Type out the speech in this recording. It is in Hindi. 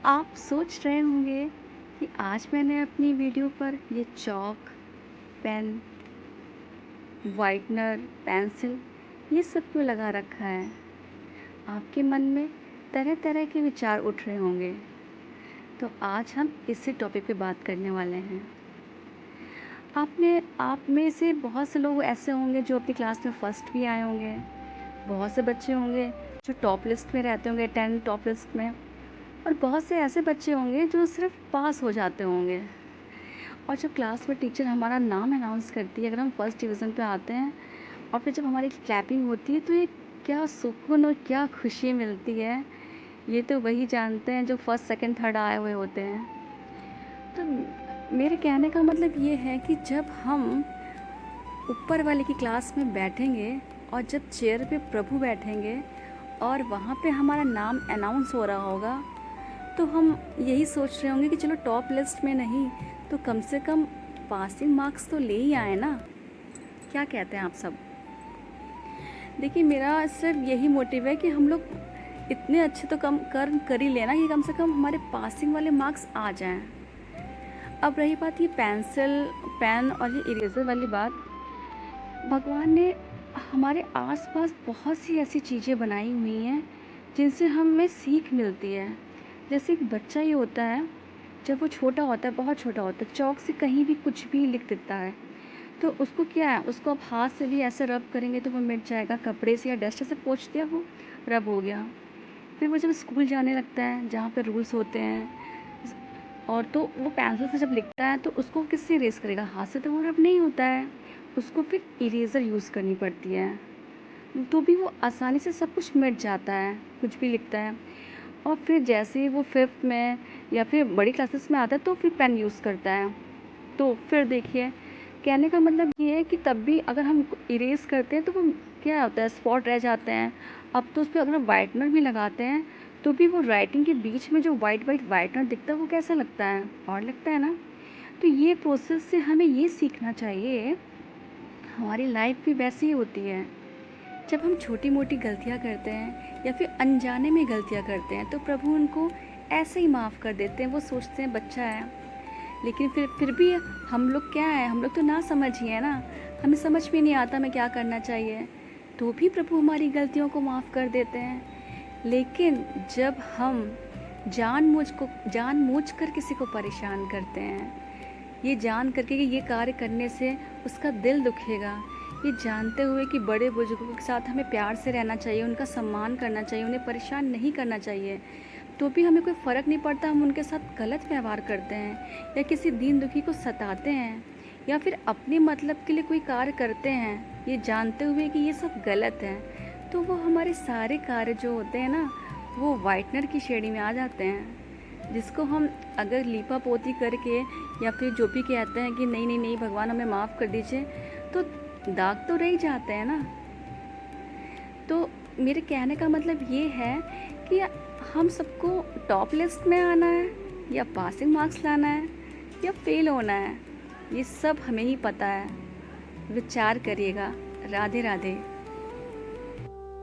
आप सोच रहे होंगे कि आज मैंने अपनी वीडियो पर ये चॉक, पेन, वाइटनर, पेंसिल ये सब क्यों लगा रखा है। आपके मन में तरह तरह के विचार उठ रहे होंगे। तो आज हम इसी टॉपिक पे बात करने वाले हैं। आप में से बहुत से लोग ऐसे होंगे जो अपनी क्लास में फ़र्स्ट भी आए होंगे। बहुत से बच्चे होंगे जो टॉप लिस्ट में रहते होंगे, 10 टॉप लिस्ट में। और बहुत से ऐसे बच्चे होंगे जो सिर्फ पास हो जाते होंगे। और जब क्लास में टीचर हमारा नाम अनाउंस करती है, अगर हम फर्स्ट डिवीज़न पे आते हैं और फिर जब हमारी क्लैपिंग होती है, तो ये क्या सुकून और क्या खुशी मिलती है, ये तो वही जानते हैं जो फर्स्ट सेकंड थर्ड आए हुए होते हैं। तो मेरे कहने का मतलब ये है कि जब हम ऊपर वाले की क्लास में बैठेंगे और जब चेयर पे प्रभु बैठेंगे और वहाँ पे हमारा नाम अनाउंस हो रहा होगा, तो हम यही सोच रहे होंगे कि चलो टॉप लिस्ट में नहीं तो कम से कम पासिंग मार्क्स तो ले ही आए ना। क्या कहते हैं आप सब? देखिए, मेरा सिर्फ यही मोटिव है कि हम लोग इतने अच्छे तो कम कर ही लेना कि कम से कम हमारे पासिंग वाले मार्क्स आ जाएं। अब रही बात ये पेंसिल, पेन और ये इरेज़र वाली बात, भगवान ने हमारे आसपास बहुत सी ऐसी चीज़ें बनाई हुई हैं जिनसे हमें सीख मिलती है। जैसे एक बच्चा ही होता है, जब वो छोटा होता है, बहुत छोटा होता है, चॉक से कहीं भी कुछ भी लिख देता है, तो उसको क्या है, उसको आप हाथ से भी ऐसे रब करेंगे तो वो मिट जाएगा। कपड़े से या डस्ट से पोंछ दिया, वो रब हो गया। फिर वो जब स्कूल जाने लगता है जहाँ पे रूल्स होते हैं, और तो वो पेंसिल से जब लिखता है तो उसको किससे इरेज करेगा? हाथ से तो वो रब नहीं होता है, उसको फिर इरेज़र यूज़ करनी पड़ती है। तो भी वो आसानी से सब कुछ मिट जाता है, कुछ भी लिखता है। और फिर जैसे ही वो 5th में या फिर बड़ी क्लासेस में आता है तो फिर पेन यूज़ करता है। तो फिर देखिए, कहने का मतलब ये है कि तब भी अगर हम इरेज़ करते हैं तो वो क्या होता है, स्पॉट रह जाते हैं। अब तो उस पर अगर वाइटनर भी लगाते हैं तो भी वो राइटिंग के बीच में जो वाइट वाइट वाइटनर दिखता है वो कैसा लगता है, और लगता है ना। तो ये प्रोसेस से हमें ये सीखना चाहिए, हमारी लाइफ भी वैसी ही होती है। जब हम छोटी मोटी गलतियाँ करते हैं या फिर अनजाने में गलतियाँ करते हैं तो प्रभु उनको ऐसे ही माफ़ कर देते हैं। वो सोचते हैं बच्चा है, लेकिन फिर भी हम लोग क्या है, हम लोग तो ना समझ ही है ना, हमें समझ में नहीं आता हमें क्या करना चाहिए, तो भी प्रभु हमारी गलतियों को माफ़ कर देते हैं। लेकिन जब हम जानबूझ कर किसी को परेशान करते हैं, ये जान करके कि ये कार्य करने से उसका दिल दुखेगा, ये जानते हुए कि बड़े बुजुर्गों के साथ हमें प्यार से रहना चाहिए, उनका सम्मान करना चाहिए, उन्हें परेशान नहीं करना चाहिए, तो भी हमें कोई फ़र्क नहीं पड़ता, हम उनके साथ गलत व्यवहार करते हैं या किसी दीन दुखी को सताते हैं या फिर अपने मतलब के लिए कोई कार्य करते हैं, ये जानते हुए कि ये सब गलत है, तो वो हमारे सारे कार्य जो होते हैं ना, वो वाइटनर की श्रेणी में आ जाते हैं। जिसको हम अगर लीपा पोती करके या फिर जो भी कहते हैं कि नहीं नहीं नहीं भगवान हमें माफ़ कर दीजिए, तो दाग तो रह ही जाते हैं ना। तो मेरे कहने का मतलब ये है कि हम सबको टॉप लिस्ट में आना है या पासिंग मार्क्स लाना है या फेल होना है, ये सब हमें ही पता है। विचार करिएगा। राधे राधे।